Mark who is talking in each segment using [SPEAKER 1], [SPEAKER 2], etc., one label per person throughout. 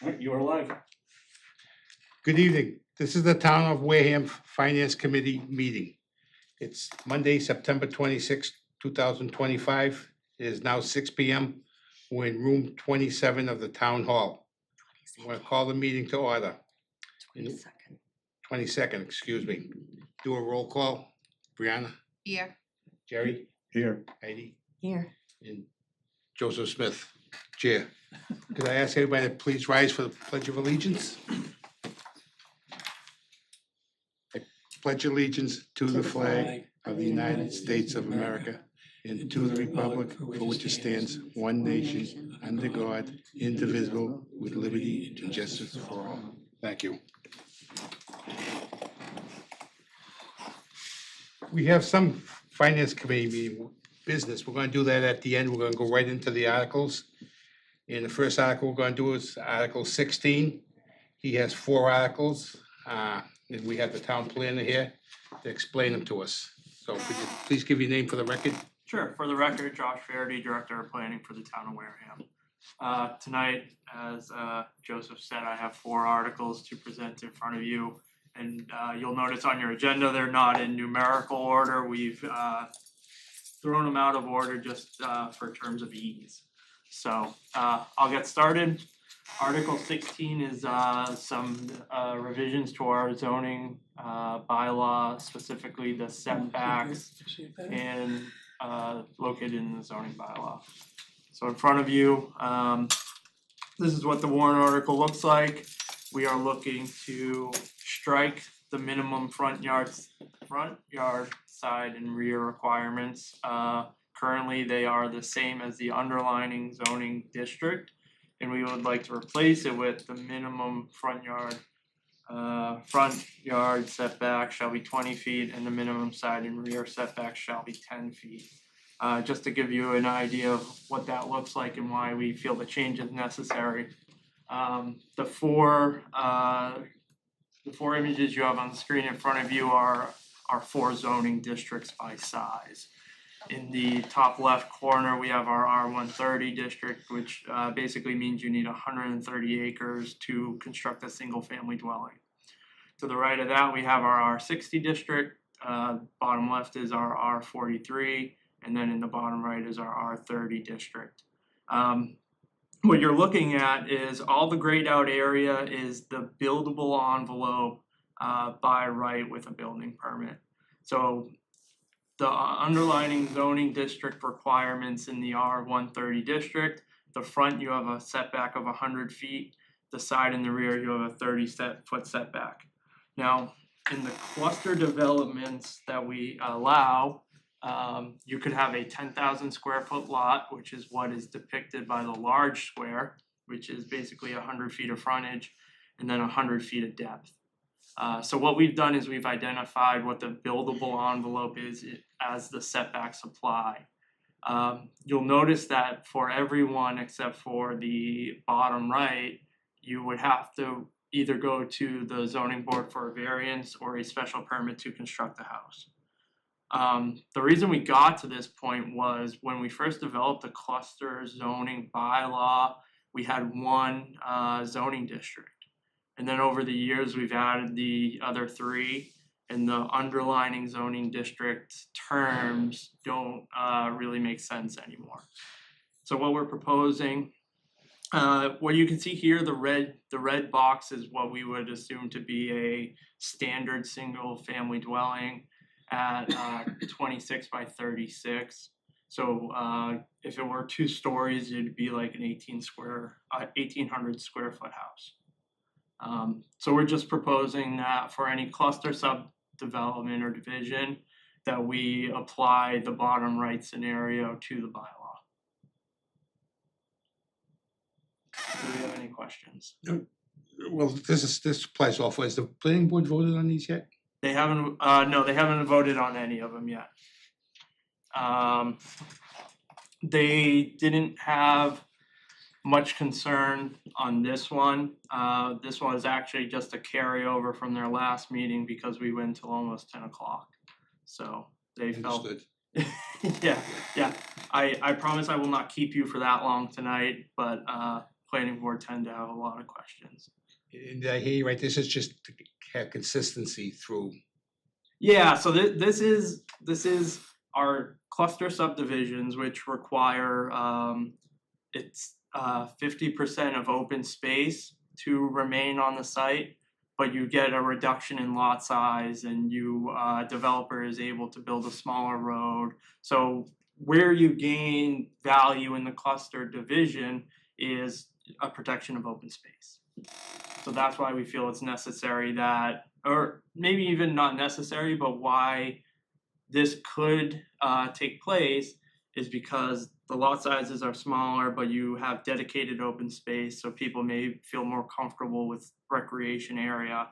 [SPEAKER 1] You are live.
[SPEAKER 2] Good evening. This is the Town of Wareham Finance Committee meeting. It's Monday, September 26, 2025. It is now 6 p.m. We're in room 27 of the Town Hall. I'm going to call the meeting to order. 22nd, excuse me. Do a roll call. Brianna?
[SPEAKER 3] Here.
[SPEAKER 2] Jerry?
[SPEAKER 1] Here.
[SPEAKER 2] Heidi?
[SPEAKER 3] Here.
[SPEAKER 2] And Joseph Smith, Chair. Could I ask everybody to please rise for the Pledge of Allegiance? I pledge allegiance to the flag of the United States of America and to the republic for which it stands, one nation, under God, indivisible, with liberty and justice for all. Thank you. We have some Finance Committee meeting business. We're going to do that at the end. We're going to go right into the articles. And the first article we're going to do is Article 16. He has 4 articles, and we have the town planner here to explain them to us. So could you please give your name for the record?
[SPEAKER 4] Sure. For the record, Josh Faraday, Director of Planning for the Town of Wareham. Tonight, as Joseph said, I have 4 articles to present in front of you. And you'll notice on your agenda, they're not in numerical order. We've thrown them out of order just for terms of ease. So I'll get started. Article 16 is some revisions to our zoning bylaw, specifically the setbacks and located in the zoning bylaw. So in front of you, this is what the warrant article looks like. We are looking to strike the minimum front yard, side, and rear requirements. Currently, they are the same as the underlining zoning district, and we would like to replace it with the minimum front yard setback shall be 20 feet, and the minimum side and rear setback shall be 10 feet. Just to give you an idea of what that looks like and why we feel the change is necessary. The four images you have on the screen in front of you are 4 zoning districts by size. In the top left corner, we have our R130 district, which basically means you need 130 acres to construct a single family dwelling. To the right of that, we have our R60 district. Bottom left is our R43, and then in the bottom right is our R30 district. What you're looking at is all the grayed out area is the buildable envelope by right with a building permit. So the underlining zoning district requirements in the R130 district, the front you have a setback of 100 feet, the side and the rear you have a 30-foot setback. Now, in the cluster developments that we allow, you could have a 10,000 square foot lot, which is what is depicted by the large square, which is basically 100 feet of frontage and then 100 feet of depth. So what we've done is we've identified what the buildable envelope is as the setbacks apply. You'll notice that for everyone except for the bottom right, you would have to either go to the zoning board for a variance or a special permit to construct a house. The reason we got to this point was when we first developed the cluster zoning bylaw, we had 1 zoning district. And then over the years, we've added the other 3, and the underlining zoning district terms don't really make sense anymore. So what we're proposing, what you can see here, the red box is what we would assume to be a standard single family dwelling at 26 by 36. So if it were 2 stories, it'd be like an 1,800 square foot house. So we're just proposing that for any cluster subdevelopment or division that we apply the bottom right scenario to the bylaw. Do we have any questions?
[SPEAKER 2] Well, this applies all for. Has the planning board voted on these yet?
[SPEAKER 4] They haven't, no, they haven't voted on any of them yet. They didn't have much concern on this one. This one is actually just a carryover from their last meeting because we went till almost 10 o'clock. So they felt, yeah. I promise I will not keep you for that long tonight, but planning board tend to have a lot of questions.
[SPEAKER 2] And I hear you right, this is just to have consistency through.
[SPEAKER 4] Yeah, so this is our cluster subdivisions, which require it's 50% of open space to remain on the site, but you get a reduction in lot size, and developer is able to build a smaller road. So where you gain value in the cluster division is a protection of open space. So that's why we feel it's necessary that, or maybe even not necessary, but why this could take place is because the lot sizes are smaller, but you have dedicated open space, so people may feel more comfortable with recreation area.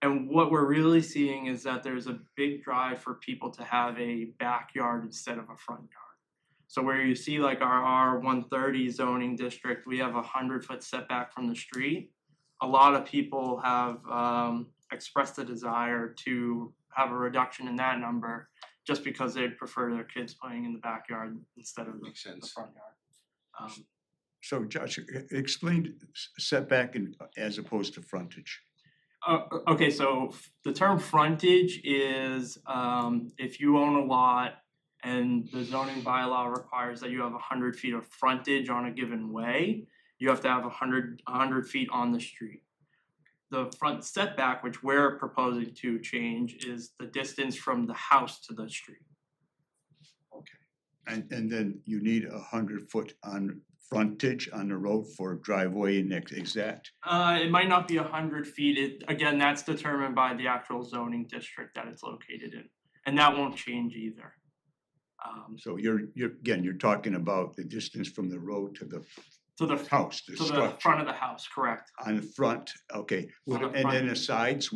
[SPEAKER 4] And what we're really seeing is that there's a big drive for people to have a backyard instead of a front yard. So where you see like our R130 zoning district, we have 100-foot setback from the street. A lot of people have expressed a desire to have a reduction in that number just because they'd prefer their kids playing in the backyard instead of
[SPEAKER 2] Makes
[SPEAKER 4] the
[SPEAKER 2] sense.
[SPEAKER 4] front yard.
[SPEAKER 1] So Josh, explain setback as opposed to frontage.
[SPEAKER 4] Okay, so the term frontage is if you own a lot and the zoning bylaw requires that you have 100 feet of frontage on a given way, you have to have 100 feet on the street. The front setback, which we're proposing to change, is the distance from the house to the street.
[SPEAKER 1] And then you need 100-foot on frontage on the road for driveway and exact.
[SPEAKER 4] It might not be 100 feet. Again, that's determined by the actual zoning district that it's located in, and that won't change either.
[SPEAKER 1] So you're talking about the distance from the road to the house, the
[SPEAKER 4] to the
[SPEAKER 1] structure.
[SPEAKER 4] front of the house, correct.
[SPEAKER 1] On the front, okay.
[SPEAKER 4] On the
[SPEAKER 1] And then
[SPEAKER 4] front.
[SPEAKER 1] the sides,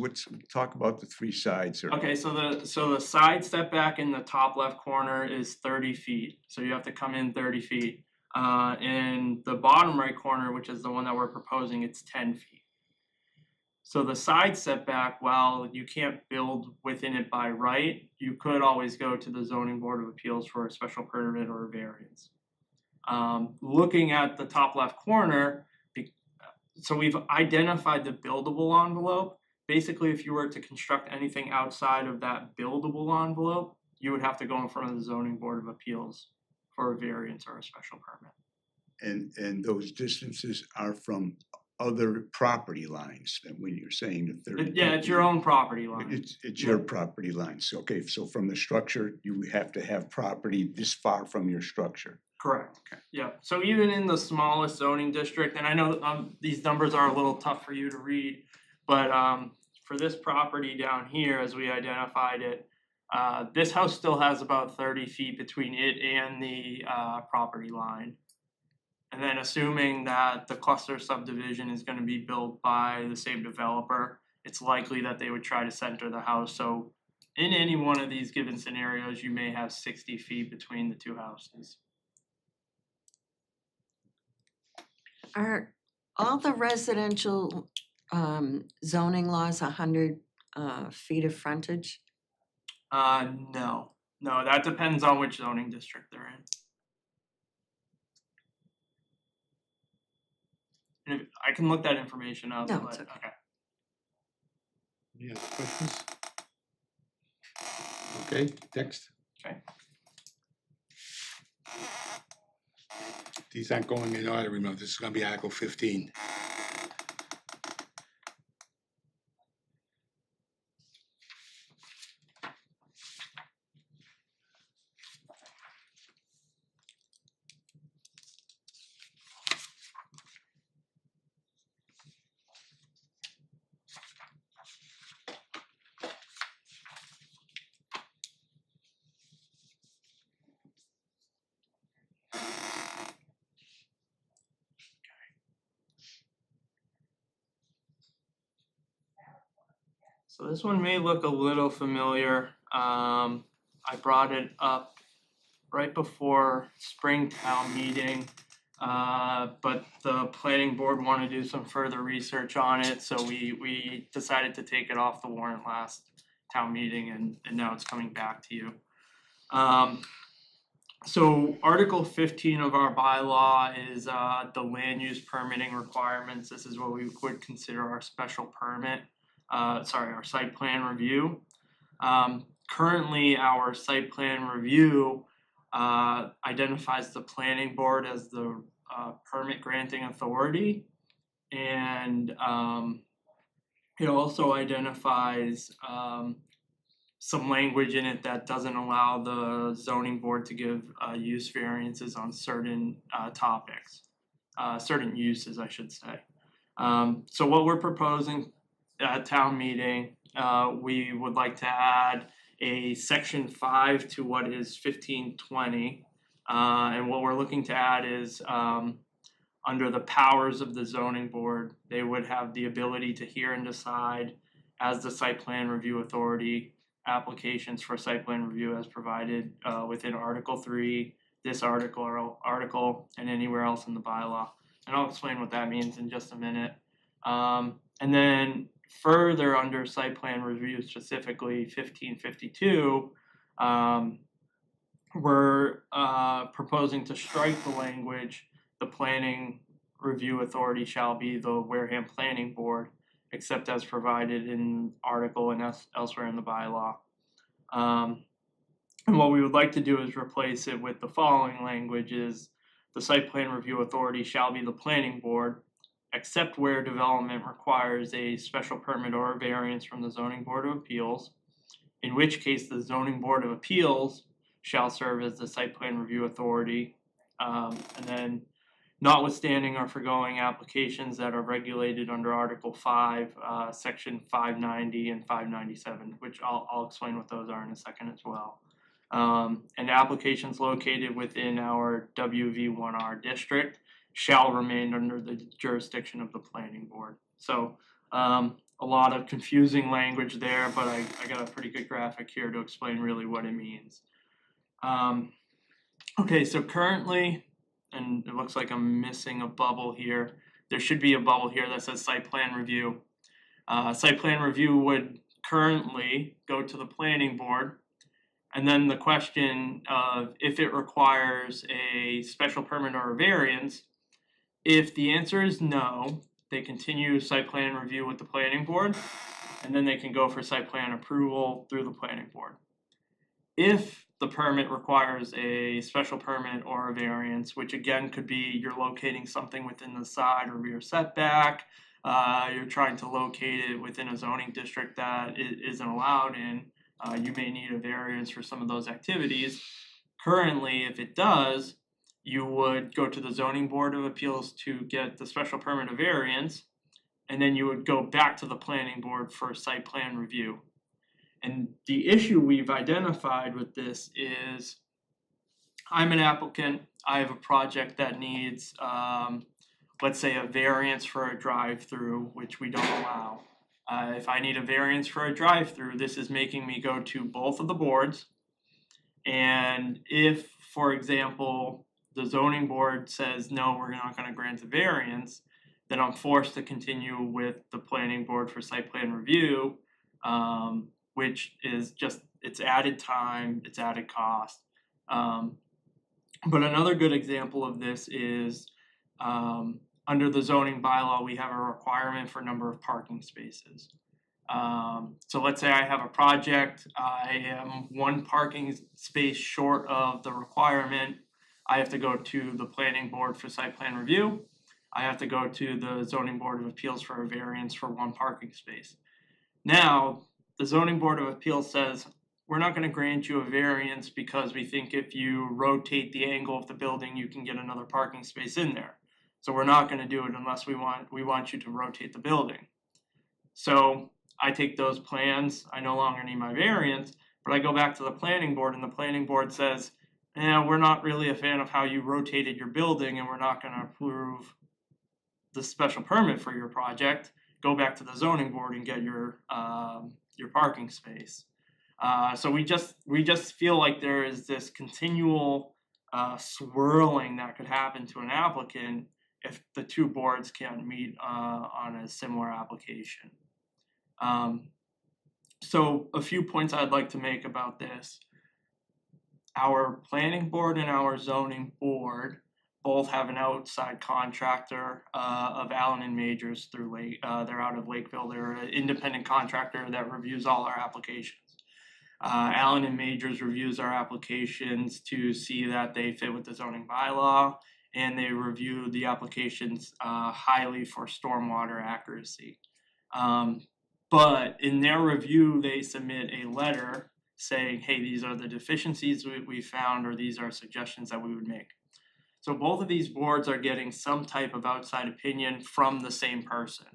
[SPEAKER 1] talk about the three sides or.
[SPEAKER 4] Okay, so the side setback in the top left corner is 30 feet, so you have to come in 30 feet. In the bottom right corner, which is the one that we're proposing, it's 10 feet. So the side setback, while you can't build within it by right, you could always go to the zoning board of appeals for a special permit or a variance. Looking at the top left corner, so we've identified the buildable envelope. Basically, if you were to construct anything outside of that buildable envelope, you would have to go in front of the zoning board of appeals for a variance or a special permit.
[SPEAKER 1] And those distances are from other property lines, and when you're saying the 30.
[SPEAKER 4] Yeah, it's your own property line.
[SPEAKER 1] It's your property lines. Okay, so from the structure, you have to have property this far from your structure.
[SPEAKER 4] Correct.
[SPEAKER 1] Okay.
[SPEAKER 4] Yeah, so even in the smallest zoning district, and I know these numbers are a little tough for you to read, but for this property down here, as we identified it, this house still has about 30 feet between it and the property line. And then assuming that the cluster subdivision is going to be built by the same developer, it's likely that they would try to center the house. So in any one of these given scenarios, you may have 60 feet between the two houses.
[SPEAKER 3] Are all the residential zoning laws 100 feet of frontage?
[SPEAKER 4] No, that depends on which zoning district they're in. And if, I can look that information up.
[SPEAKER 3] No,
[SPEAKER 4] but,
[SPEAKER 3] it's okay.
[SPEAKER 2] Any other questions? Okay, next.
[SPEAKER 4] Okay.
[SPEAKER 2] These aren't going in order, remember, this is gonna be Article 15.
[SPEAKER 4] So this one may look a little familiar. I brought it up right before spring town meeting, but the planning board wanted to do some further research on it, so we decided to take it off the warrant last town meeting, and now it's coming back to you. So Article 15 of our bylaw is the land use permitting requirements. This is what we would consider our special permit, our site plan review. Currently, our site plan review identifies the planning board as the permit granting authority, and it also identifies some language in it that doesn't allow the zoning board to give use variances on certain topics, certain uses, I should say. So what we're proposing at town meeting, we would like to add a section 5 to what is 1520. And what we're looking to add is under the powers of the zoning board, they would have the ability to hear and decide as the site plan review authority applications for site plan review as provided within Article 3, this article, and anywhere else in the bylaw. And I'll explain what that means in just a minute. And then further under site plan review, specifically 1552, we're proposing to strike the language, the planning review authority shall be the Wareham Planning Board, except as provided in article and elsewhere in the bylaw. And what we would like to do is replace it with the following language: is the site plan review authority shall be the planning board, except where development requires a special permit or a variance from the zoning board of appeals, in which case the zoning board of appeals shall serve as the site plan review authority. And then notwithstanding or foregoing applications that are regulated under Article 5, Section 590 and 597, which I'll explain what those are in a second as well. And applications located within our WV1R district shall remain under the jurisdiction of the planning board. So a lot of confusing language there, but I got a pretty good graphic here to explain really what it means. Okay, so currently, and it looks like I'm missing a bubble here. There should be a bubble here that says site plan review. Site plan review would currently go to the planning board. And then the question of if it requires a special permit or a variance, if the answer is no, they continue site plan review with the planning board, and then they can go for site plan approval through the planning board. If the permit requires a special permit or a variance, which again could be you're locating something within the side or rear setback, you're trying to locate it within a zoning district that it isn't allowed in, you may need a variance for some of those activities. Currently, if it does, you would go to the zoning board of appeals to get the special permit or variance, and then you would go back to the planning board for site plan review. And the issue we've identified with this is I'm an applicant, I have a project that needs, let's say, a variance for a drive-through, which we don't allow. If I need a variance for a drive-through, this is making me go to both of the boards. And if, for example, the zoning board says, no, we're not going to grant a variance, then I'm forced to continue with the planning board for site plan review, which is just, it's added time, it's added cost. But another good example of this is under the zoning bylaw, we have a requirement for number of parking spaces. So let's say I have a project, I am one parking space short of the requirement. I have to go to the planning board for site plan review. I have to go to the zoning board of appeals for a variance for one parking space. Now, the zoning board of appeals says, we're not going to grant you a variance because we think if you rotate the angle of the building, you can get another parking space in there. So we're not going to do it unless we want you to rotate the building. So I take those plans, I no longer need my variance, but I go back to the planning board and the planning board says, we're not really a fan of how you rotated your building and we're not going to approve the special permit for your project. Go back to the zoning board and get your parking space. So we just feel like there is this continual swirling that could happen to an applicant if the two boards can't meet on a similar application. So a few points I'd like to make about this. our planning board and our zoning board both have an outside contractor of Allen and Majors through they're out of Lakeville. They're an independent contractor that reviews all our applications. Allen and Majors reviews our applications to see that they fit with the zoning bylaw, and they review the applications highly for stormwater accuracy. But in their review, they submit a letter saying, hey, these are the deficiencies we found, or these are suggestions that we would make. So both of these boards are getting some type of outside opinion from the same person.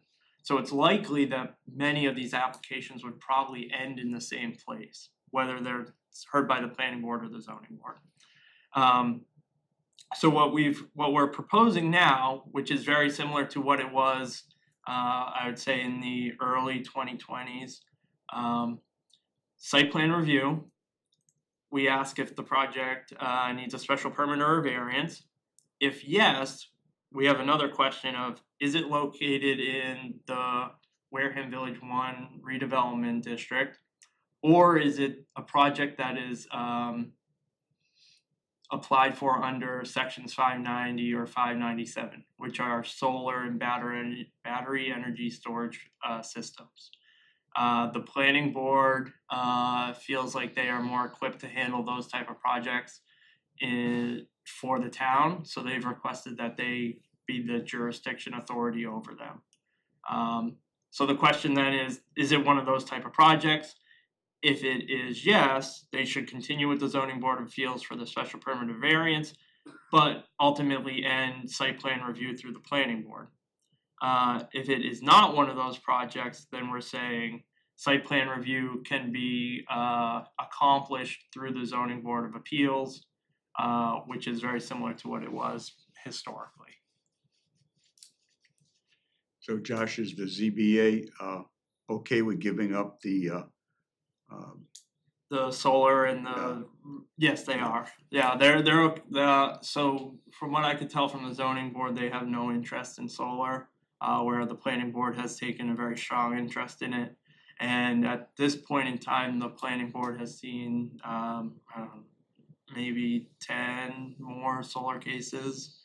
[SPEAKER 4] So it's likely that many of these applications would probably end in the same place, whether they're heard by the planning board or the zoning board. So what we're proposing now, which is very similar to what it was, I would say in the early 2020s, site plan review. We ask if the project needs a special permit or a variance. If yes, we have another question of, is it located in the Wareham Village 1 redevelopment district? Or is it a project that is applied for under sections 590 or 597, which are solar and battery energy storage systems? The planning board feels like they are more equipped to handle those type of projects for the town, so they've requested that they be the jurisdiction authority over them. So the question then is it one of those type of projects? If it is yes, they should continue with the zoning board of appeals for the special permit or variance, but ultimately end site plan review through the planning board. If it is not one of those projects, then we're saying site plan review can be accomplished through the zoning board of appeals, which is very similar to what it was historically.
[SPEAKER 1] So Josh, is the ZBA okay with giving up the
[SPEAKER 4] solar and the, yes, they are. Yeah, they're so from what I could tell from the zoning board, they have no interest in solar, where the planning board has taken a very strong interest in it. And at this point in time, the planning board has seen I don't know, maybe 10 more solar cases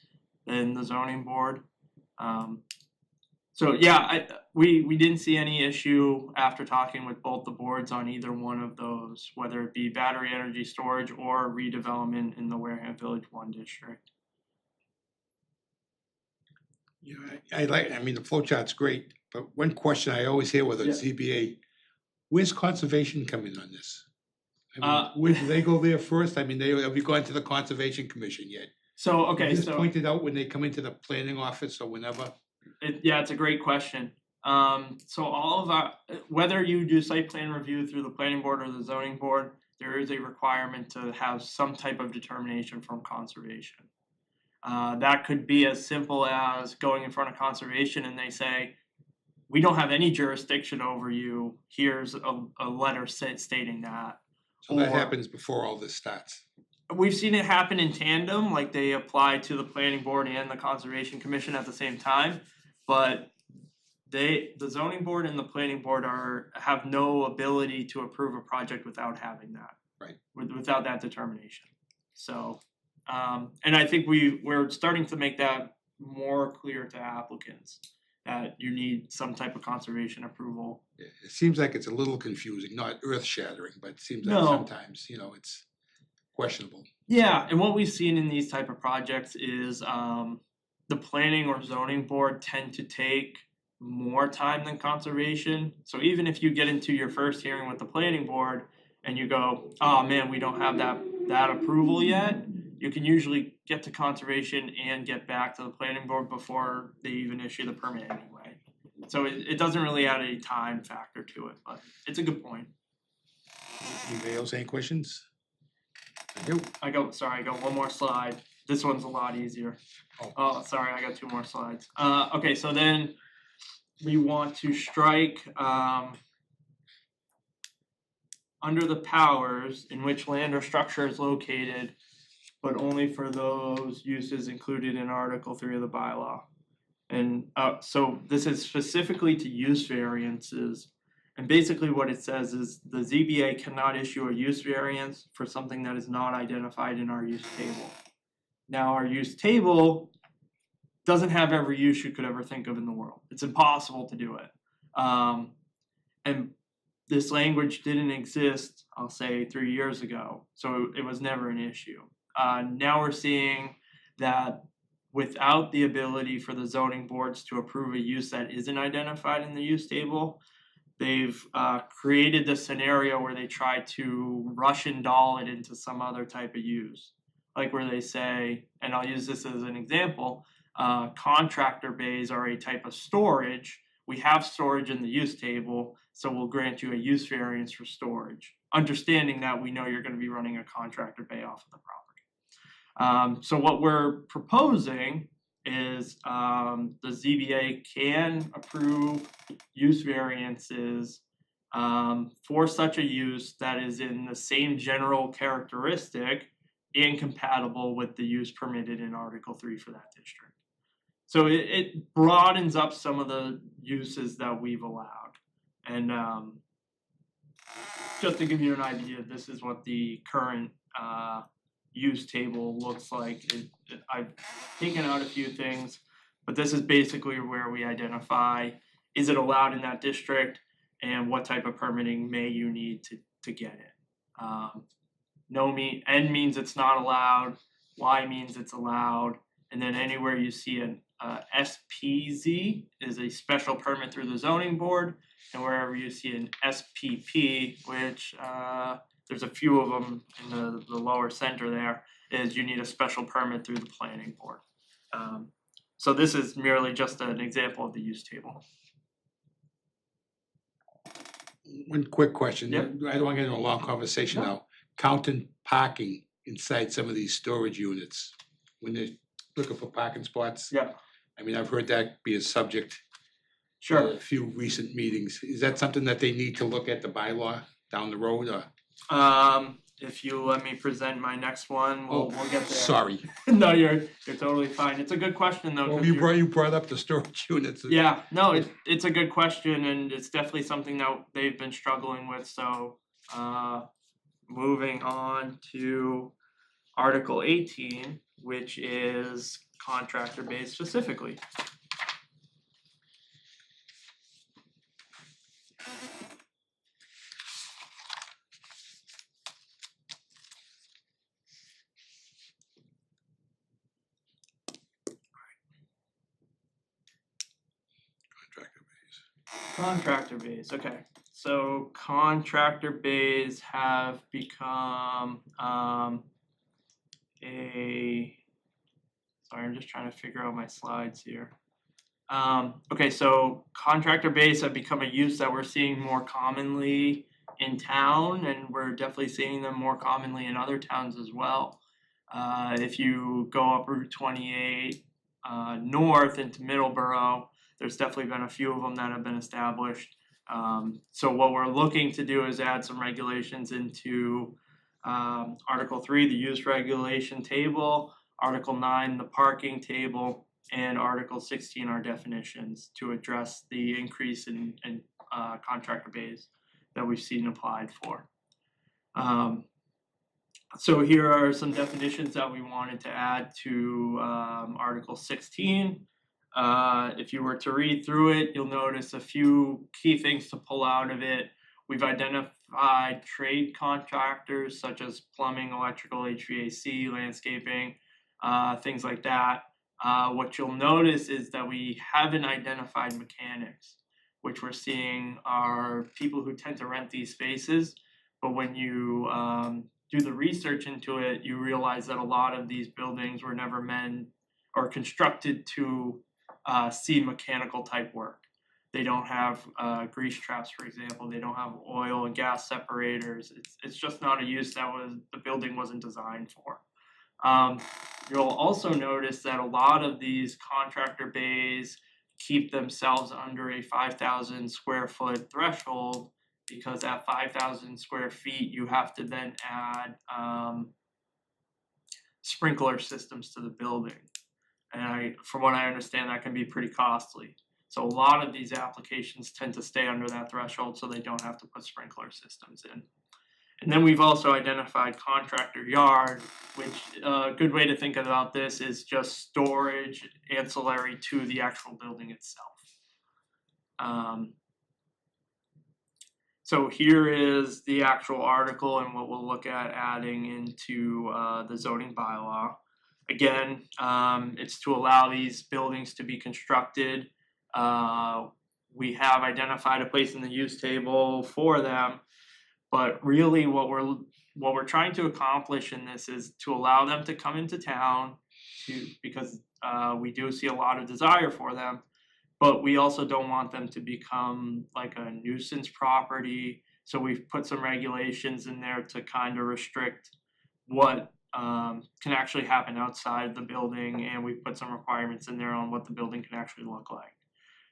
[SPEAKER 4] than the zoning board. So yeah, we didn't see any issue after talking with both the boards on either one of those, whether it be battery energy storage or redevelopment in the Wareham Village 1 district.
[SPEAKER 2] Yeah, I mean, the flow chart's great, but one question I always hear with a ZBA, where's conservation come in on this? I mean, where do they go there first? I mean, have you gone to the Conservation Commission yet?
[SPEAKER 4] So, okay,
[SPEAKER 2] Is this
[SPEAKER 4] so
[SPEAKER 2] pointed out when they come into the planning office or whenever?
[SPEAKER 4] yeah, it's a great question. So all of our, whether you do site plan review through the planning board or the zoning board, there is a requirement to have some type of determination from conservation. That could be as simple as going in front of conservation and they say, we don't have any jurisdiction over you, here's a letter stating that.
[SPEAKER 2] So that happens before all this starts.
[SPEAKER 4] We've seen it happen in tandem, like they apply to the planning board and the conservation commission at the same time, but the zoning board and the planning board have no ability to approve a project without having that.
[SPEAKER 2] Right.
[SPEAKER 4] Without that determination. So, and I think we're starting to make that more clear to applicants that you need some type of conservation approval.
[SPEAKER 2] Yeah, it seems like it's a little confusing, not earth-shattering, but it seems like sometimes, it's questionable.
[SPEAKER 4] Yeah, and what we've seen in these type of projects is the planning or zoning board tend to take more time than conservation. So even if you get into your first hearing with the planning board and you go, oh man, we don't have that approval yet, you can usually get to conservation and get back to the planning board before they even issue the permit anyway. So it doesn't really add any time factor to it, but it's a good point.
[SPEAKER 2] Anybody else, any questions?
[SPEAKER 4] I got one more slide. This one's a lot easier. Oh, sorry, I got two more slides. Okay, so then we want to strike under the powers in which land or structure is located, but only for those uses included in Article 3 of the bylaw. And so this is specifically to use variances. And basically what it says is the ZBA cannot issue a use variance for something that is not identified in our use table. Now, our use table doesn't have every use you could ever think of in the world. It's impossible to do it. And this language didn't exist, I'll say 3 years ago, so it was never an issue. Now we're seeing that without the ability for the zoning boards to approve a use that isn't identified in the use table, they've created this scenario where they try to Russian doll it into some other type of use. Like where they say, and I'll use this as an example, contractor bays are a type of storage. We have storage in the use table, so we'll grant you a use variance for storage, understanding that we know you're going to be running a contractor bay off of the property. So what we're proposing is the ZBA can approve use variances for such a use that is in the same general characteristic and compatible with the use permitted in Article 3 for that district. So it broadens up some of the uses that we've allowed. And just to give you an idea, this is what the current use table looks like. I've taken out a few things, but this is basically where we identify, is it allowed in that district and what type of permitting may you need to get it. N means it's not allowed, Y means it's allowed, and then anywhere you see an SPZ is a special permit through the zoning board, and wherever you see an SPP, which there's a few of them in the lower center there, is you need a special permit through the planning board. So this is merely just an example of the use table.
[SPEAKER 2] One quick question.
[SPEAKER 4] Yep.
[SPEAKER 2] I don't want to get into a long conversation
[SPEAKER 4] No.
[SPEAKER 2] now. Counting parking inside some of these storage units when they're looking for parking spots.
[SPEAKER 4] Yeah,
[SPEAKER 2] I mean, I've heard that be a subject
[SPEAKER 4] sure.
[SPEAKER 2] at a few recent meetings. Is that something that they need to look at the bylaw down the road or?
[SPEAKER 4] If you let me present my next one, we'll get there.
[SPEAKER 2] Sorry.
[SPEAKER 4] No, you're totally fine. It's a good question though.
[SPEAKER 2] Well,
[SPEAKER 4] 'cause
[SPEAKER 2] you brought up the storage units.
[SPEAKER 4] Yeah, no, it's a good question and it's definitely something that they've been struggling with. So moving on to Article 18, which is contractor based specifically. Contractor bays, okay. So contractor bays have become sorry, I'm just trying to figure out my slides here. Okay, so contractor bays have become a use that we're seeing more commonly in town, and we're definitely seeing them more commonly in other towns as well. If you go up Route 28 north into Middleborough, there's definitely been a few of them that have been established. So what we're looking to do is add some regulations into Article 3, the use regulation table, Article 9, the parking table, and Article 16, our definitions, to address the increase in contractor bays that we've seen applied for. So here are some definitions that we wanted to add to Article 16. If you were to read through it, you'll notice a few key things to pull out of it. We've identified trade contractors such as plumbing, electrical, HVAC, landscaping, things like that. What you'll notice is that we haven't identified mechanics, which we're seeing are people who tend to rent these spaces. But when you do the research into it, you realize that a lot of these buildings were never meant or constructed to see mechanical type work. They don't have grease traps, for example. They don't have oil and gas separators. It's just not a use that the building wasn't designed for. You'll also notice that a lot of these contractor bays keep themselves under a 5,000 square foot threshold, because at 5,000 square feet, you have to then add sprinkler systems to the building. And from what I understand, that can be pretty costly. So a lot of these applications tend to stay under that threshold so they don't have to put sprinkler systems in. And then we've also identified contractor yard, which a good way to think about this is just storage ancillary to the actual building itself. So here is the actual article and what we'll look at adding into the zoning bylaw. Again, it's to allow these buildings to be constructed. We have identified a place in the use table for them, but really what we're trying to accomplish in this is to allow them to come into town because we do see a lot of desire for them. But we also don't want them to become like a nuisance property. So we've put some regulations in there to kind of restrict what can actually happen outside the building. And we've put some requirements in there on what the building can actually look like.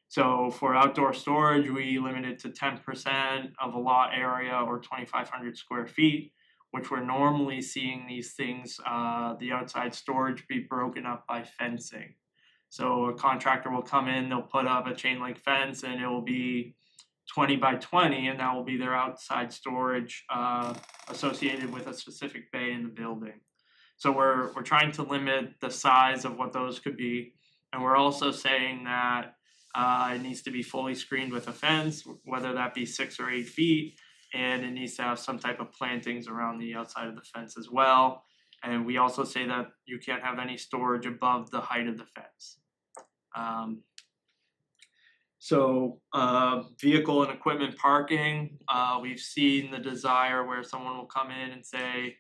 [SPEAKER 4] So for outdoor storage, we limit it to 10% of a lot area or 2,500 square feet, which we're normally seeing these things, the outside storage be broken up by fencing. So a contractor will come in, they'll put up a chain link fence and it will be 20 by 20 and that will be their outside storage associated with a specific bay in the building. So we're trying to limit the size of what those could be. And we're also saying that it needs to be fully screened with a fence, whether that be 6 or 8 feet, and it needs to have some type of plantings around the outside of the fence as well. And we also say that you can't have any storage above the height of the fence. Vehicle and equipment parking, we've seen the desire where someone will come in and say,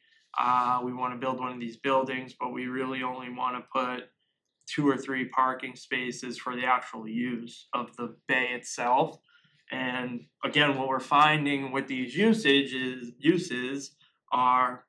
[SPEAKER 4] we want to build one of these buildings, but we really only want to put 2 or 3 parking spaces for the actual use of the bay itself. And again, what we're finding with these uses are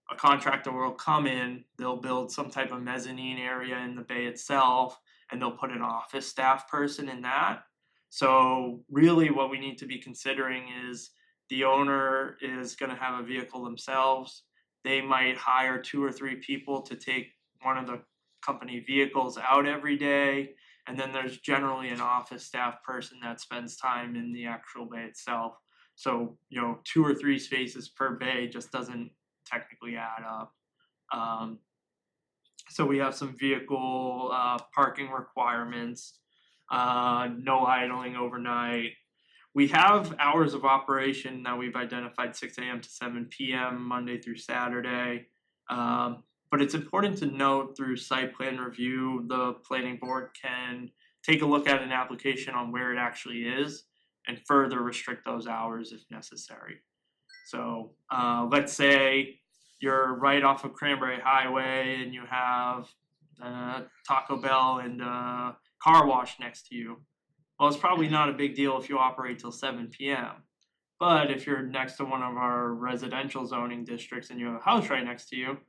[SPEAKER 4] a contractor will come in, they'll build some type of mezzanine area in the bay itself, and they'll put an office staff person in that. So really what we need to be considering is the owner is going to have a vehicle themselves. They might hire 2 or 3 people to take one of the company vehicles out every day. And then there's generally an office staff person that spends time in the actual bay itself. So, 2 or 3 spaces per bay just doesn't technically add up. So we have some vehicle parking requirements, no idling overnight. We have hours of operation that we've identified 6 a.m. to 7 p.m. Monday through Saturday. But it's important to note through site plan review, the planning board can take a look at an application on where it actually is and further restrict those hours if necessary. So let's say you're right off of Cranberry Highway and you have Taco Bell and car wash next to you. Well, it's probably not a big deal if you operate till 7 p.m. But if you're next to one of our residential zoning districts and you have a house right next to you,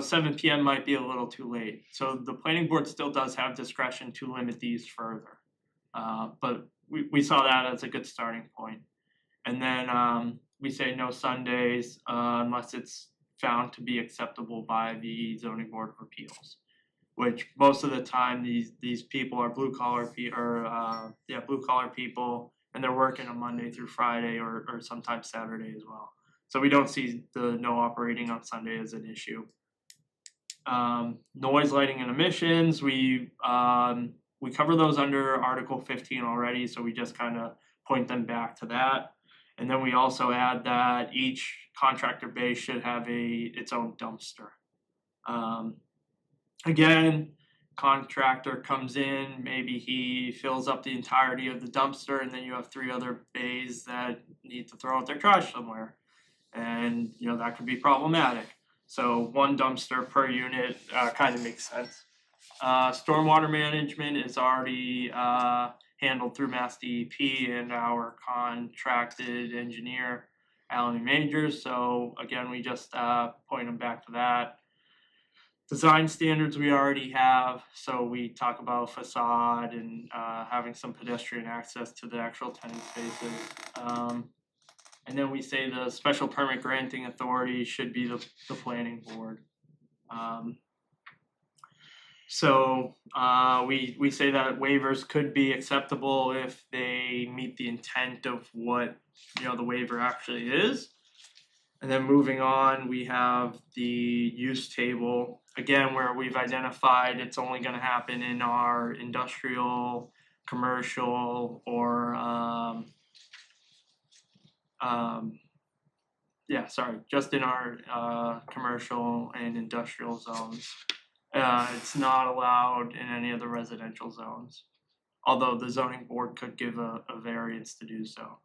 [SPEAKER 4] 7 p.m. might be a little too late. So the planning board still does have discretion to limit these further. But we saw that as a good starting point. And then we say no Sundays unless it's found to be acceptable by the zoning board of appeals, which most of the time these people are blue collar people, and they're working on Monday through Friday or sometimes Saturday as well. So we don't see the no operating on Sunday as an issue. Noise, lighting, and emissions, we cover those under Article 15 already, so we just kind of point them back to that. And then we also add that each contractor base should have its own dumpster. Again, contractor comes in, maybe he fills up the entirety of the dumpster, and then you have 3 other bays that need to throw out their trash somewhere. And that could be problematic. So 1 dumpster per unit kind of makes sense. Stormwater management is already handled through Mass DEP and our contracted engineer, Alan Majors. So again, we just point them back to that. Design standards we already have, so we talk about facade and having some pedestrian access to the actual tenant spaces. And then we say the special permit granting authority should be the planning board. So we say that waivers could be acceptable if they meet the intent of what the waiver actually is. And then moving on, we have the use table, again, where we've identified it's only gonna happen in our industrial, commercial, or just in our commercial and industrial zones. It's not allowed in any of the residential zones, although the zoning board could give a variance to do so.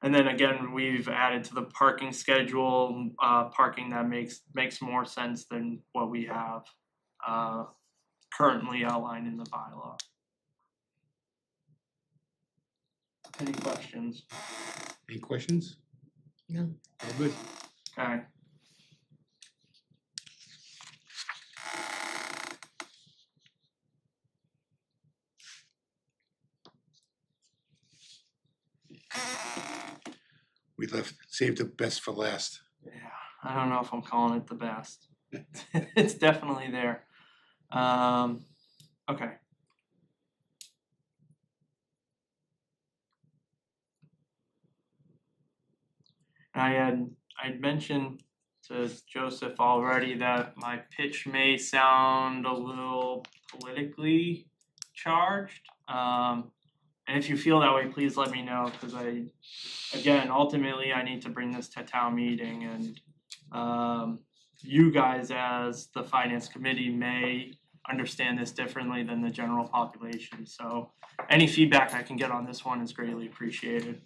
[SPEAKER 4] And then again, we've added to the parking schedule, parking that makes more sense than what we have currently outlined in the bylaw. Any questions?
[SPEAKER 2] Any questions?
[SPEAKER 3] No.
[SPEAKER 2] All good.
[SPEAKER 4] Okay.
[SPEAKER 2] We saved the best for last.
[SPEAKER 4] Yeah, I don't know if I'm calling it the best. It's definitely there. Okay. I'd mentioned to Joseph already that my pitch may sound a little politically charged. And if you feel that way, please let me know, because ultimately I need to bring this to town meeting, and you guys as the finance committee may understand this differently than the general population. So any feedback I can get on this one is greatly appreciated.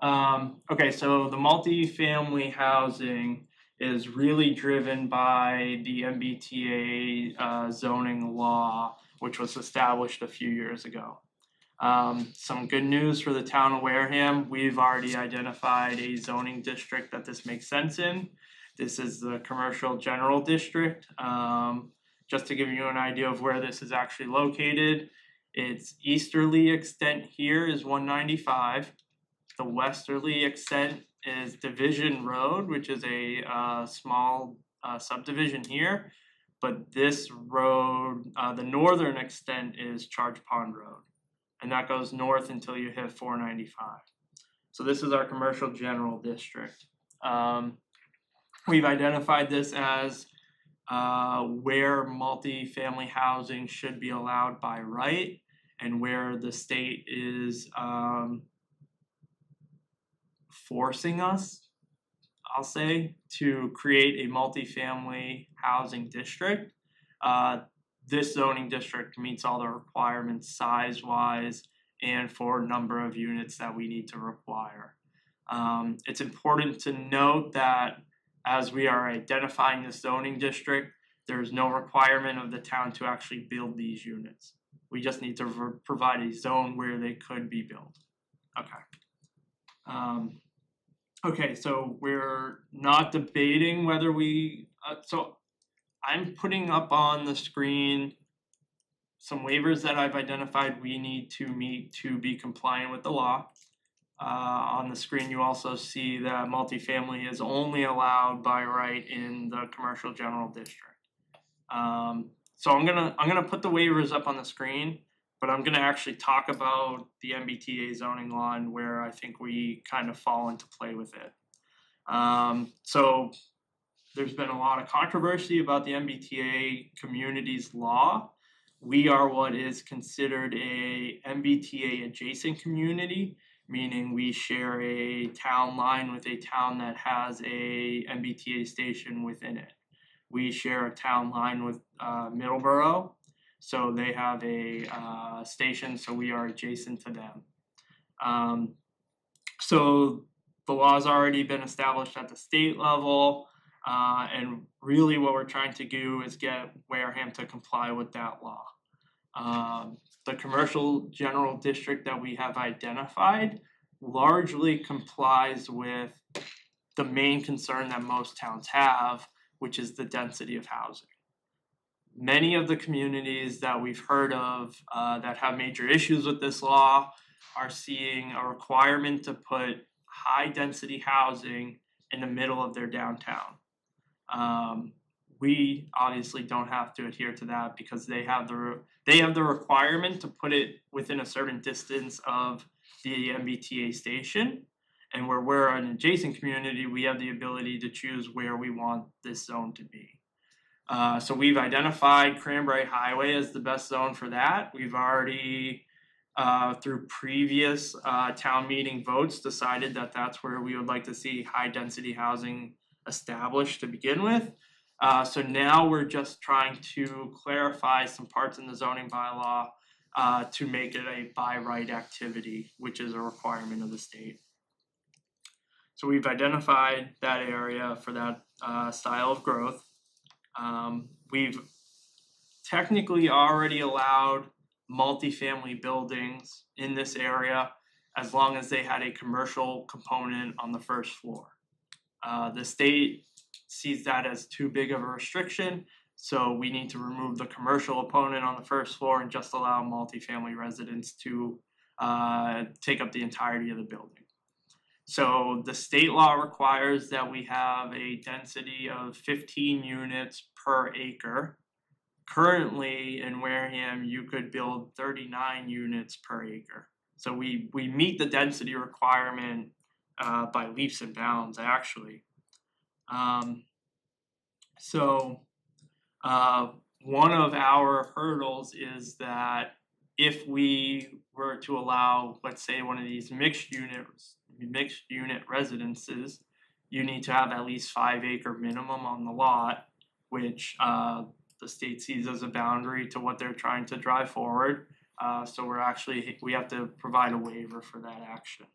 [SPEAKER 4] Okay, so the multifamily housing is really driven by the MBTA zoning law, which was established a few years ago. Some good news for the town of Wareham, we've already identified a zoning district that this makes sense in. This is the commercial general district. Just to give you an idea of where this is actually located, its easterly extent here is 195. The westerly extent is Division Road, which is a small subdivision here. But this road, the northern extent is Charge Pond Road, and that goes north until you hit 495. So this is our commercial general district. We've identified this as where multifamily housing should be allowed by right, and where the state is forcing us, I'll say, to create a multifamily housing district. This zoning district meets all the requirements size-wise and for number of units that we need to require. It's important to note that as we are identifying this zoning district, there's no requirement of the town to actually build these units. We just need to provide a zone where they could be built. Okay. Okay, so we're not debating whether we, so I'm putting up on the screen some waivers that I've identified we need to meet to be compliant with the law. On the screen, you also see that multifamily is only allowed by right in the commercial general district. So I'm gonna put the waivers up on the screen, but I'm gonna actually talk about the MBTA zoning law and where I think we kind of fall into play with it. So there's been a lot of controversy about the MBTA communities law. We are what is considered a MBTA adjacent community, meaning we share a town line with a town that has a MBTA station within it. We share a town line with Middleborough, so they have a station, so we are adjacent to them. So the law's already been established at the state level, and really what we're trying to do is get Wareham to comply with that law. The commercial general district that we have identified largely complies with the main concern that most towns have, which is the density of housing. Many of the communities that we've heard of that have major issues with this law are seeing a requirement to put high density housing in the middle of their downtown. we obviously don't have to adhere to that because they have the requirement to put it within a certain distance of the MBTA station. And where we're an adjacent community, we have the ability to choose where we want this zone to be. So we've identified Cranberry Highway as the best zone for that. We've already, through previous town meeting votes, decided that that's where we would like to see high density housing established to begin with. So now we're just trying to clarify some parts in the zoning bylaw to make it a by right activity, which is a requirement of the state. So we've identified that area for that style of growth. We've technically already allowed multifamily buildings in this area as long as they had a commercial component on the first floor. The state sees that as too big of a restriction, so we need to remove the commercial component on the first floor and just allow multifamily residents to take up the entirety of the building. So the state law requires that we have a density of 15 units per acre. Currently in Wareham, you could build 39 units per acre. So we meet the density requirement by leaps and bounds, actually. One of our hurdles is that if we were to allow, let's say, one of these mixed unit residences, you need to have at least 5 acre minimum on the lot, which the state sees as a boundary to what they're trying to drive forward. So we have to provide a waiver for that action.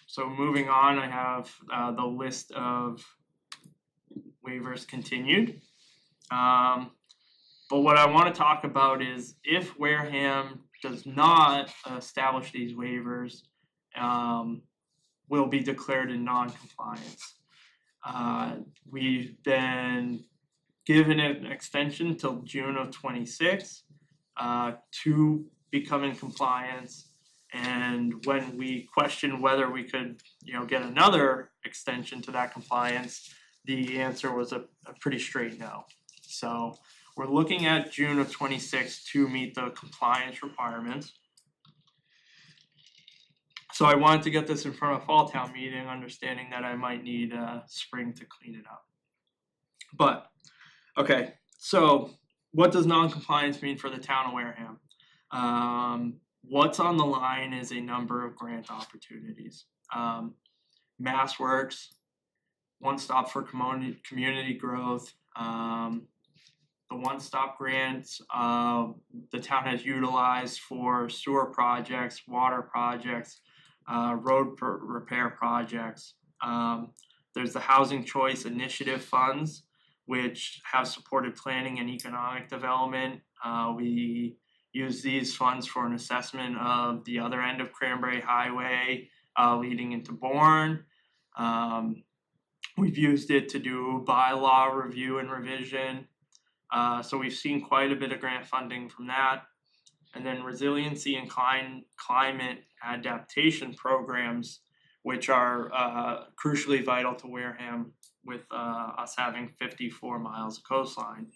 [SPEAKER 4] So moving on, I have the list of waivers continued. But what I want to talk about is if Wareham does not establish these waivers, will be declared in non-compliance. We've been given an extension till June of 26 to become in compliance. And when we questioned whether we could, get another extension to that compliance, the answer was a pretty straight no. So we're looking at June of 26 to meet the compliance requirements. So I wanted to get this in front of fall town meeting, understanding that I might need spring to clean it up. But, okay, so what does non-compliance mean for the town of Wareham? What's on the line is a number of grant opportunities. MassWorks, One Stop for Community Growth, the One Stop grants the town has utilized for sewer projects, water projects, road repair projects. There's the Housing Choice Initiative funds, which have supported planning and economic development. We use these funds for an assessment of the other end of Cranberry Highway leading into Bourne. We've used it to do bylaw review and revision. So we've seen quite a bit of grant funding from that. And then resiliency and climate adaptation programs, which are crucially vital to Wareham with us having 54 miles of coastline,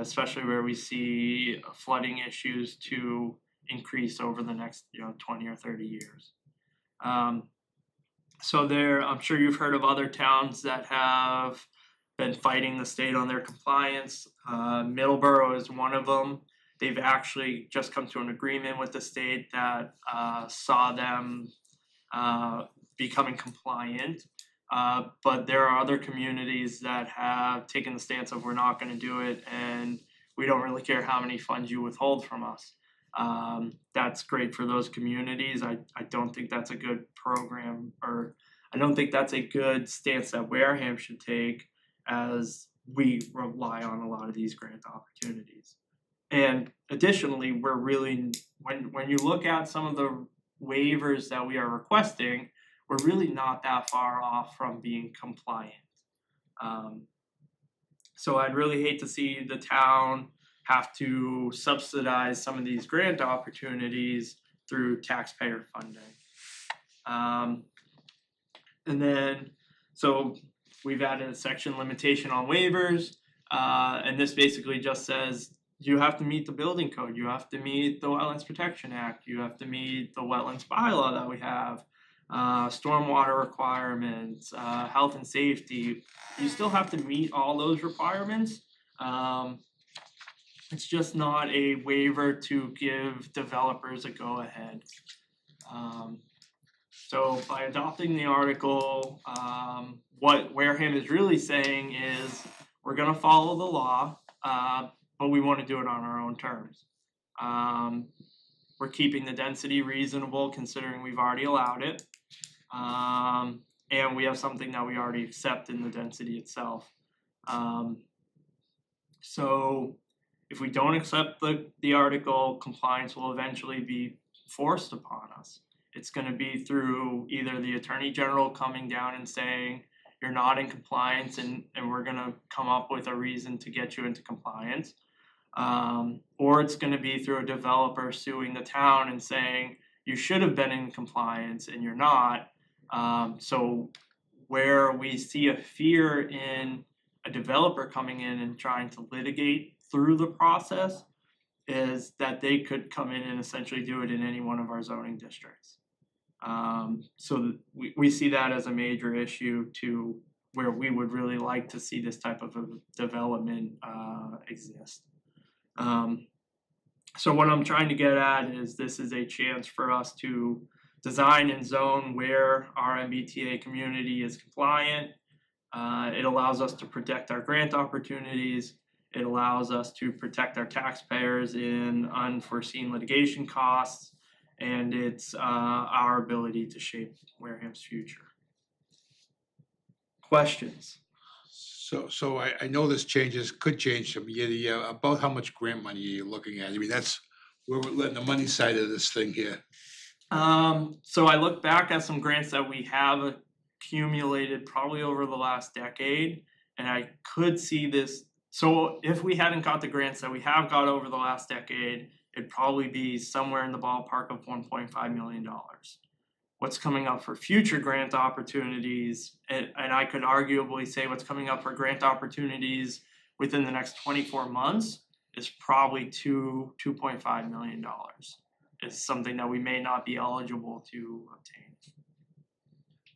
[SPEAKER 4] especially where we see flooding issues to increase over the next 20 or 30 years. So I'm sure you've heard of other towns that have been fighting the state on their compliance. Middleborough is one of them. They've actually just come to an agreement with the state that saw them becoming compliant. But there are other communities that have taken the stance of we're not going to do it and we don't really care how many funds you withhold from us. That's great for those communities. I don't think that's a good program, or I don't think that's a good stance that Wareham should take, as we rely on a lot of these grant opportunities. And additionally, we're really, when you look at some of the waivers that we are requesting, we're really not that far off from being compliant. So I'd really hate to see the town have to subsidize some of these grant opportunities through taxpayer funding. And then, so we've added a section limitation on waivers, and this basically just says you have to meet the building code, you have to meet the Wetlands Protection Act, you have to meet the wetlands bylaw that we have, stormwater requirements, health and safety. You still have to meet all those requirements. It's just not a waiver to give developers a go-ahead. So by adopting the article, what Wareham is really saying is we're gonna follow the law, but we wanna do it on our own terms. We're keeping the density reasonable considering we've already allowed it. And we have something that we already accept in the density itself. So if we don't accept the article, compliance will eventually be forced upon us. It's gonna be through either the Attorney General coming down and saying, you're not in compliance and we're gonna come up with a reason to get you into compliance. Or it's gonna be through a developer suing the town and saying, you should have been in compliance and you're not. So where we see a fear in a developer coming in and trying to litigate through the process is that they could come in and essentially do it in any one of our zoning districts. So we see that as a major issue to where we would really like to see this type of a development exist. So what I'm trying to get at is this is a chance for us to design and zone where our MBTA community is compliant. It allows us to protect our grant opportunities. It allows us to protect our taxpayers in unforeseen litigation costs, and it's our ability to shape Wareham's future. Questions?
[SPEAKER 2] So I know this could change from year to year. About how much grant money are you looking at? I mean, we're letting the money side of this thing here.
[SPEAKER 4] So I look back at some grants that we have accumulated probably over the last decade, and I could see this. So if we hadn't got the grants that we have got over the last decade, it'd probably be somewhere in the ballpark of $1.5 million. What's coming up for future grant opportunities, and I could arguably say what's coming up for grant opportunities within the next 24 months is probably $2.5 million. It's something that we may not be eligible to obtain.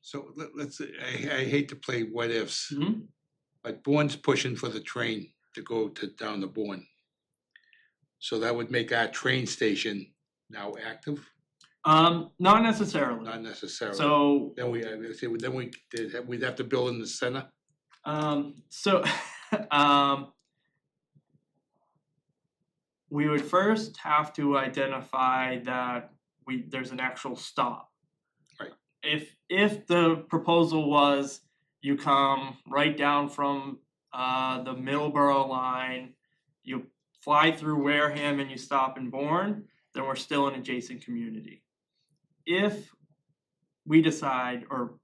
[SPEAKER 2] So let's, I hate to play what ifs,
[SPEAKER 4] Mm-hmm.
[SPEAKER 2] but Bourne's pushing for the train to go down to Bourne. So that would make our train station now active?
[SPEAKER 4] Not necessarily.
[SPEAKER 2] Not necessarily.
[SPEAKER 4] So
[SPEAKER 2] Then we'd have to build in the center?
[SPEAKER 4] We would first have to identify that there's an actual stop.
[SPEAKER 2] Right.
[SPEAKER 4] If the proposal was you come right down from the Middleborough line, you fly through Wareham and you stop in Bourne, then we're still an adjacent community. If we decide, or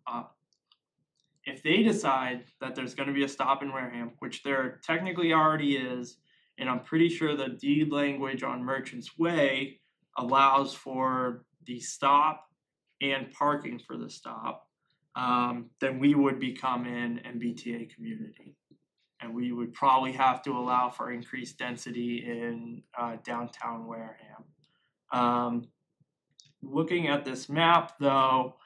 [SPEAKER 4] if they decide that there's going to be a stop in Wareham, which there technically already is, and I'm pretty sure the deed language on Merchant's Way allows for the stop and parking for the stop, then we would become an MBTA community. And we would probably have to allow for increased density in downtown Wareham. Looking at this map though,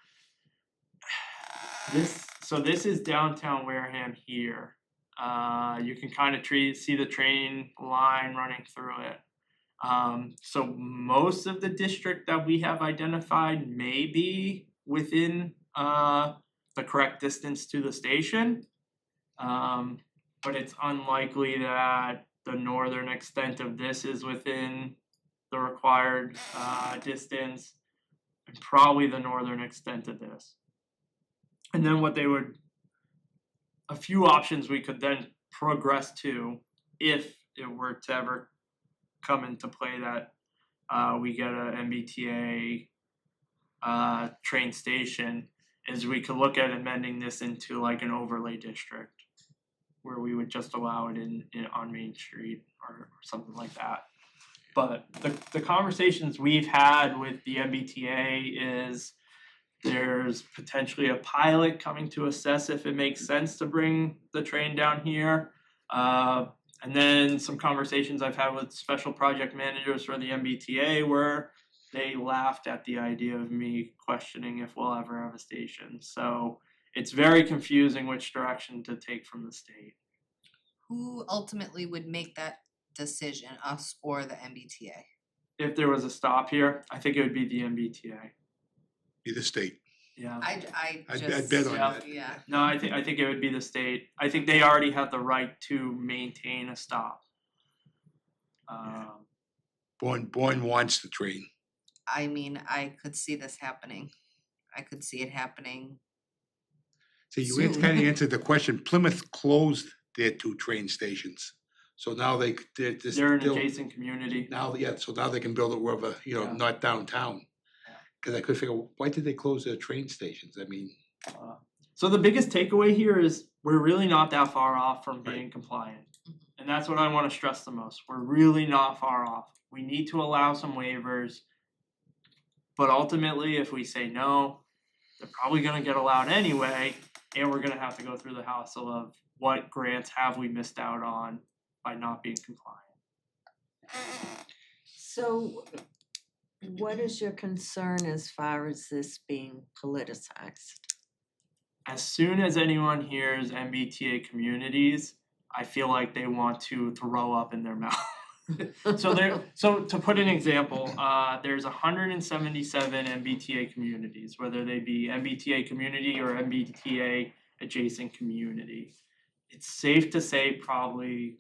[SPEAKER 4] this is downtown Wareham here. You can kind of see the train line running through it. So most of the district that we have identified may be within the correct distance to the station. But it's unlikely that the northern extent of this is within the required distance, and probably the northern extent of this. And then a few options we could then progress to if it were to ever come into play that we get a MBTA train station, is we could look at amending this into like an overlay district where we would just allow it on Main Street or something like that. But the conversations we've had with the MBTA is There's potentially a pilot coming to assess if it makes sense to bring the train down here. And then some conversations I've had with special project managers for the MBTA where they laughed at the idea of me questioning if we'll ever have a station. So it's very confusing which direction to take from the state.
[SPEAKER 5] Who ultimately would make that decision, us or the MBTA?
[SPEAKER 4] If there was a stop here, I think it would be the MBTA.
[SPEAKER 2] Be the state.
[SPEAKER 4] Yeah.
[SPEAKER 5] I
[SPEAKER 2] I'd
[SPEAKER 5] just,
[SPEAKER 2] bet on
[SPEAKER 4] Yeah.
[SPEAKER 2] that.
[SPEAKER 5] yeah,
[SPEAKER 4] No, I think it would be the state. I think they already have the right to maintain a stop.
[SPEAKER 2] Bourne wants the train.
[SPEAKER 5] I mean, I could see this happening. I could see it happening.
[SPEAKER 2] So you
[SPEAKER 5] Soon.
[SPEAKER 2] kind of answered the question. Plymouth closed their 2 train stations. So now they're just
[SPEAKER 4] They're an
[SPEAKER 2] still,
[SPEAKER 4] adjacent community.
[SPEAKER 2] now, yeah, so now they can build it wherever,
[SPEAKER 4] Yeah.
[SPEAKER 2] not downtown.
[SPEAKER 4] Yeah.
[SPEAKER 2] Cause I could figure, why did they close their train stations? I mean,
[SPEAKER 4] So the biggest takeaway here is we're really not that far off from being
[SPEAKER 2] Right.
[SPEAKER 4] compliant. And that's what I want to stress the most. We're really not far off. We need to allow some waivers. But ultimately, if we say no, they're probably gonna get allowed anyway, and we're gonna have to go through the hassle of what grants have we missed out on by not being compliant.
[SPEAKER 3] So what is your concern as far as this being politicized?
[SPEAKER 4] As soon as anyone hears MBTA communities, I feel like they want to throw up in their mouth. So to put an example, there's 177 MBTA communities, whether they be MBTA community or MBTA adjacent community. It's safe to say probably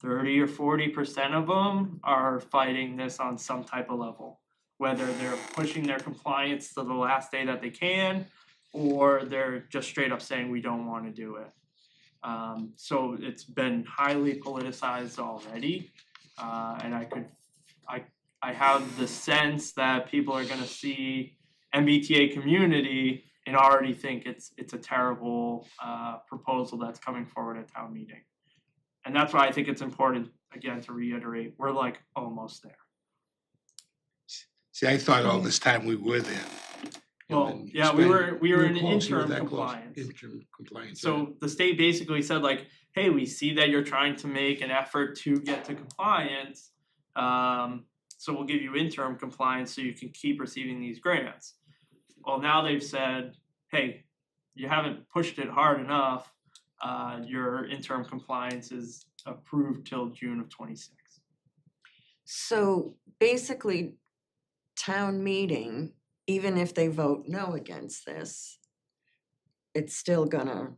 [SPEAKER 4] 30 or 40% of them are fighting this on some type of level. Whether they're pushing their compliance to the last day that they can, or they're just straight up saying we don't want to do it. So it's been highly politicized already, and I have the sense that people are gonna see MBTA community and already think it's a terrible proposal that's coming forward at town meeting. And that's why I think it's important, again, to reiterate, we're like almost there.
[SPEAKER 2] see, I thought all this time we were there.
[SPEAKER 4] Well,
[SPEAKER 2] And
[SPEAKER 4] yeah, we
[SPEAKER 2] explain-
[SPEAKER 4] were in
[SPEAKER 2] close, we were
[SPEAKER 4] interim
[SPEAKER 2] that close.
[SPEAKER 4] compliance.
[SPEAKER 2] Interim compliance.
[SPEAKER 4] So the state basically said like, hey, we see that you're trying to make an effort to get to compliance. So we'll give you interim compliance so you can keep receiving these grants. Well, now they've said, hey, you haven't pushed it hard enough. Your interim compliance is approved till June of 26.
[SPEAKER 3] So basically, town meeting, even if they vote no against this, it's still gonna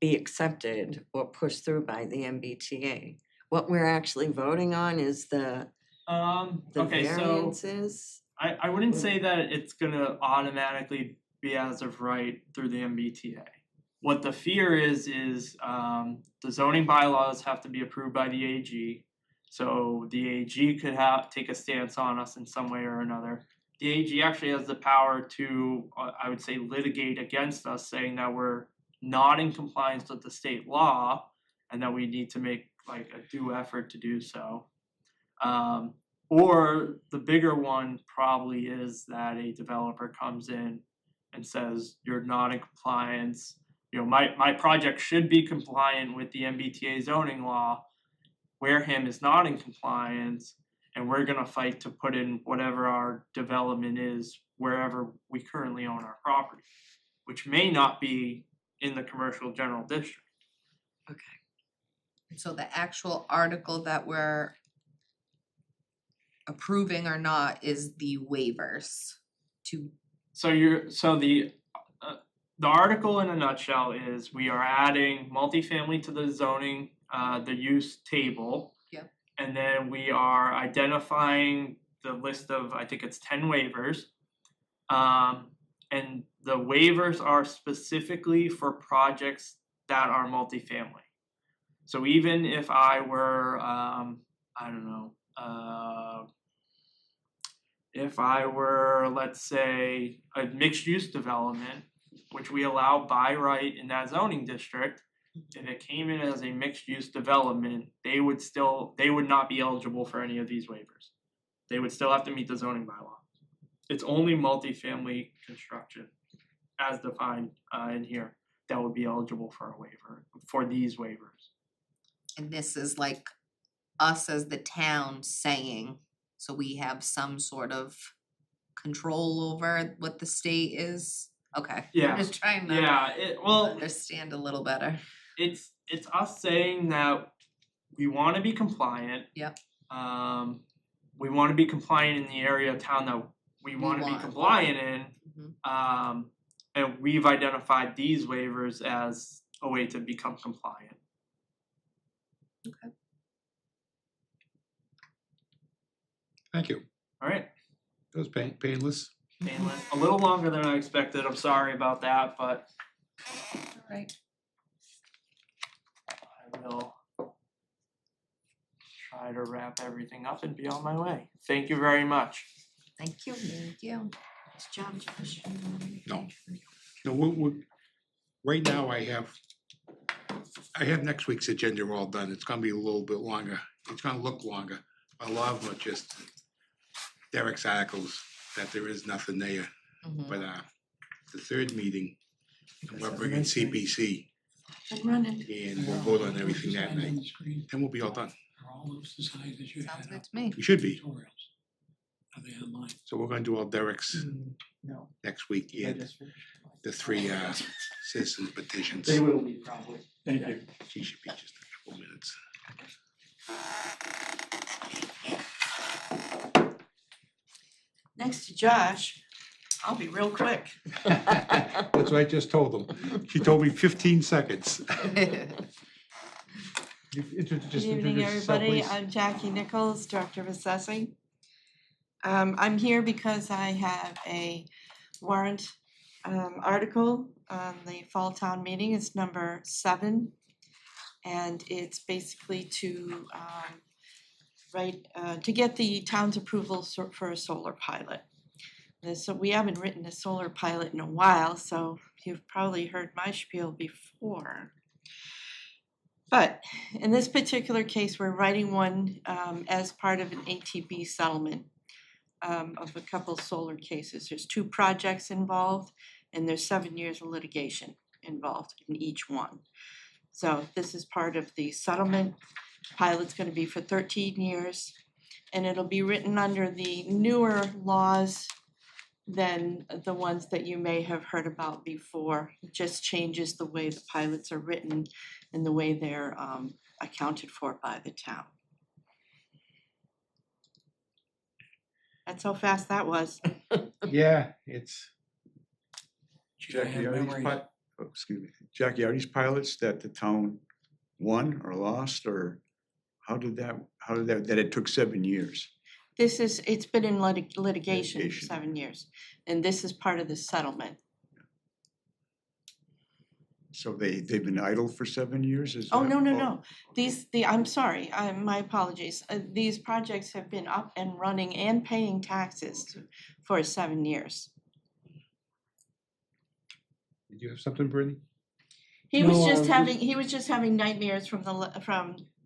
[SPEAKER 3] be accepted or pushed through by the MBTA. What we're actually voting on is the
[SPEAKER 4] Okay, so
[SPEAKER 3] variances.
[SPEAKER 4] I wouldn't say that it's gonna automatically be as of right through the MBTA. What the fear is the zoning bylaws have to be approved by the AG. So the AG could take a stance on us in some way or another. The AG actually has the power to, I would say, litigate against us, saying that we're not in compliance with the state law and that we need to make like a due effort to do so. Or the bigger one probably is that a developer comes in and says, you're not in compliance. You know, my project should be compliant with the MBTA zoning law. Wareham is not in compliance, and we're gonna fight to put in whatever our development is wherever we currently own our property, which may not be in the commercial general district.
[SPEAKER 5] So the actual article that we're approving or not is the waivers to,
[SPEAKER 4] So the article in a nutshell is we are adding multifamily to the zoning, the use table.
[SPEAKER 5] Yep.
[SPEAKER 4] And then we are identifying the list of, I think it's 10 waivers. And the waivers are specifically for projects that are multifamily. So even if I were, I don't know, if I were, let's say, a mixed-use development, which we allow by right in that zoning district, if it came in as a mixed-use development, they would not be eligible for any of these waivers. They would still have to meet the zoning bylaw. it's only multifamily construction as defined in here that would be eligible for a waiver, for these waivers.
[SPEAKER 5] And this is like us as the town saying, so we have some sort of control over what the state is? Okay.
[SPEAKER 4] Yeah.
[SPEAKER 5] I'm just trying to
[SPEAKER 4] Yeah, well,
[SPEAKER 5] understand a little better.
[SPEAKER 4] it's us saying that we wanna be compliant.
[SPEAKER 5] Yep.
[SPEAKER 4] We wanna be compliant in the area of town that we wanna be
[SPEAKER 5] want.
[SPEAKER 4] compliant in.
[SPEAKER 5] Mhm.
[SPEAKER 4] And we've identified these waivers as a way to become compliant.
[SPEAKER 2] Thank you.
[SPEAKER 4] Alright,
[SPEAKER 2] It was painless.
[SPEAKER 4] painless, a little longer than I expected, I'm sorry about that, but
[SPEAKER 5] Alright.
[SPEAKER 4] I will try to wrap everything up and be on my way. Thank you very much.
[SPEAKER 3] Thank you.
[SPEAKER 5] Thank you.
[SPEAKER 3] It's John Josh.
[SPEAKER 2] No. No, right now I have next week's agenda all done. It's gonna be a little bit longer. It's gonna look longer. A lot of them are just Derek's articles, that there is nothing there.
[SPEAKER 5] Mhm.
[SPEAKER 2] But the third meeting, we're bringing CPC
[SPEAKER 3] I'm running.
[SPEAKER 2] and we'll vote on everything that night. Then we'll be all done.
[SPEAKER 5] Sounds good to me.
[SPEAKER 2] We should be.
[SPEAKER 6] Are they online?
[SPEAKER 2] So we're gonna do all Derek's
[SPEAKER 6] No.
[SPEAKER 2] next week and the three citizens petitions.
[SPEAKER 6] They will be probably. Thank you.
[SPEAKER 2] She should be just a couple minutes.
[SPEAKER 7] Next to Josh, I'll be real quick.
[SPEAKER 2] That's what I just told them. She told me 15 seconds.
[SPEAKER 7] Good evening, everybody. I'm Jackie Nichols, Director of Assessing. I'm here because I have a warrant article on the fall town meeting. It's number 7. And it's basically to to get the town's approval for a solar pilot. So we haven't written a solar pilot in a while, so you've probably heard my spiel before. But in this particular case, we're writing one as part of an ATB settlement of a couple solar cases. There's 2 projects involved, and there's 7 years of litigation involved in each one. So this is part of the settlement. Pilot's gonna be for 13 years, and it'll be written under the newer laws than the ones that you may have heard about before. It just changes the way the pilots are written and the way they're accounted for by the town. That's how fast that was.
[SPEAKER 2] Yeah, it's,
[SPEAKER 1] Jackie, are these excuse me, Jackie, are these pilots that the town won or lost, or how did that, that it took 7 years?
[SPEAKER 7] It's been in litigation for
[SPEAKER 1] Litigation.
[SPEAKER 7] 7 years, and this is part of the settlement.
[SPEAKER 1] So they've been idle for 7 years, is that?
[SPEAKER 7] Oh, no. I'm sorry, my apologies. These projects have been up and running and paying taxes for 7 years.
[SPEAKER 2] did you have something, Brittany?
[SPEAKER 7] He
[SPEAKER 6] No,
[SPEAKER 7] was just having nightmares from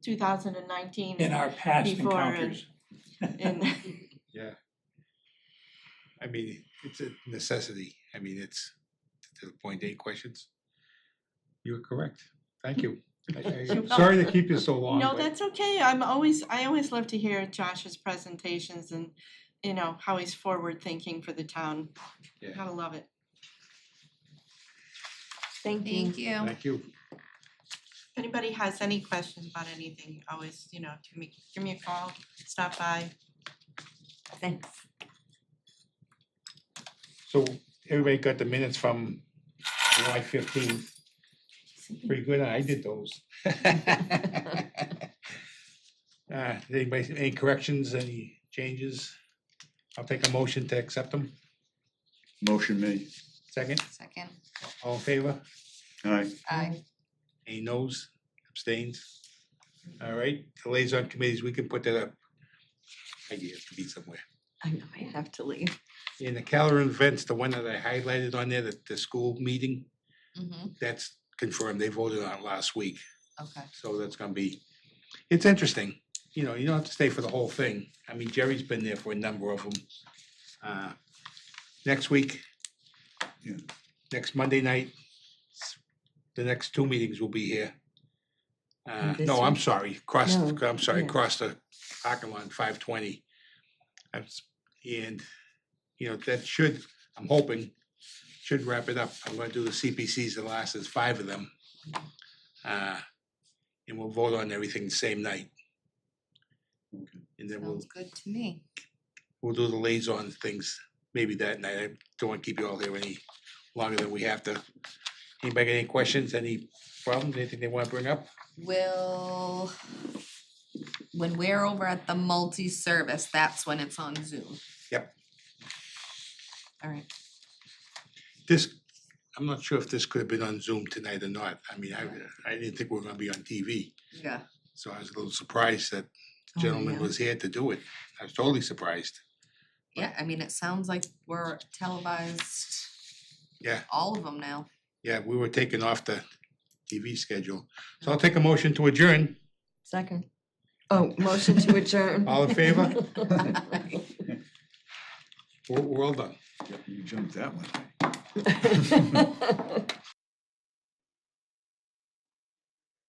[SPEAKER 7] 2019.
[SPEAKER 6] In our past
[SPEAKER 7] Before,
[SPEAKER 6] encounters.
[SPEAKER 7] and
[SPEAKER 2] Yeah. I mean, it's a necessity. I mean, it's to the point, 8 questions. You were correct. Thank you. Sorry to keep you so long.
[SPEAKER 7] no,
[SPEAKER 2] but-
[SPEAKER 7] that's okay. I always love to hear Josh's presentations and, you know, how he's forward thinking for the town.
[SPEAKER 2] Yeah.
[SPEAKER 7] Gotta love it.
[SPEAKER 3] Thank you.
[SPEAKER 5] Thank you.
[SPEAKER 2] Thank you.
[SPEAKER 7] If anybody has any questions about anything, always, you know, give me a call, stop by.
[SPEAKER 3] Thanks.
[SPEAKER 2] So everybody got the minutes from July 15th. Pretty good. I did those. Anybody, any corrections, any changes? I'll take a motion to accept them.
[SPEAKER 1] Motion made.
[SPEAKER 2] Second,
[SPEAKER 5] Second.
[SPEAKER 2] all in favor?
[SPEAKER 1] Aye.
[SPEAKER 5] Aye.
[SPEAKER 2] Any noes, abstains? All right, the liaison committees, we can put that up. I have to be somewhere.
[SPEAKER 3] I know I have to leave.
[SPEAKER 2] In the calendar events, the one that I highlighted on there, the school meeting,
[SPEAKER 5] Mm-hmm.
[SPEAKER 2] that's confirmed. They voted on it last week.
[SPEAKER 5] Okay.
[SPEAKER 2] So that's gonna be, it's interesting, you know, you don't have to stay for the whole thing. I mean, Jerry's been there for a number of them. next week.
[SPEAKER 1] Yeah.
[SPEAKER 2] Next Monday night. The next two meetings will be here.
[SPEAKER 3] This
[SPEAKER 2] No, I'm
[SPEAKER 3] week?
[SPEAKER 2] sorry,
[SPEAKER 3] No, yeah.
[SPEAKER 2] across the parking lot, 520. And, you know, that should, I'm hoping, should wrap it up. I'm gonna do the CPCs, the last is 5 of them. And we'll vote on everything the same night. And then
[SPEAKER 5] Sounds good to me.
[SPEAKER 2] we'll do the liaison things maybe that night. I don't want to keep you all here any longer than we have to. Anybody got any questions, any problems, anything they want to bring up?
[SPEAKER 5] Will, when we're over at the multi-service, that's when it's on Zoom?
[SPEAKER 2] Yep.
[SPEAKER 5] All right,
[SPEAKER 2] This, I'm not sure if this could have been on Zoom tonight or not. I mean, I didn't think we were gonna be on TV,
[SPEAKER 5] yeah.
[SPEAKER 2] so I was a little surprised that
[SPEAKER 3] Oh,
[SPEAKER 2] gentleman
[SPEAKER 3] yeah.
[SPEAKER 2] was here to do it. I was totally surprised.
[SPEAKER 5] Yeah, I mean, it sounds like we're televised.
[SPEAKER 2] Yeah.
[SPEAKER 5] All of them now.
[SPEAKER 2] Yeah, we were taken off the TV schedule. So I'll take a motion to adjourn.
[SPEAKER 3] Second. Oh, motion to adjourn.
[SPEAKER 2] All in favor? We're all done.
[SPEAKER 1] You jumped that one.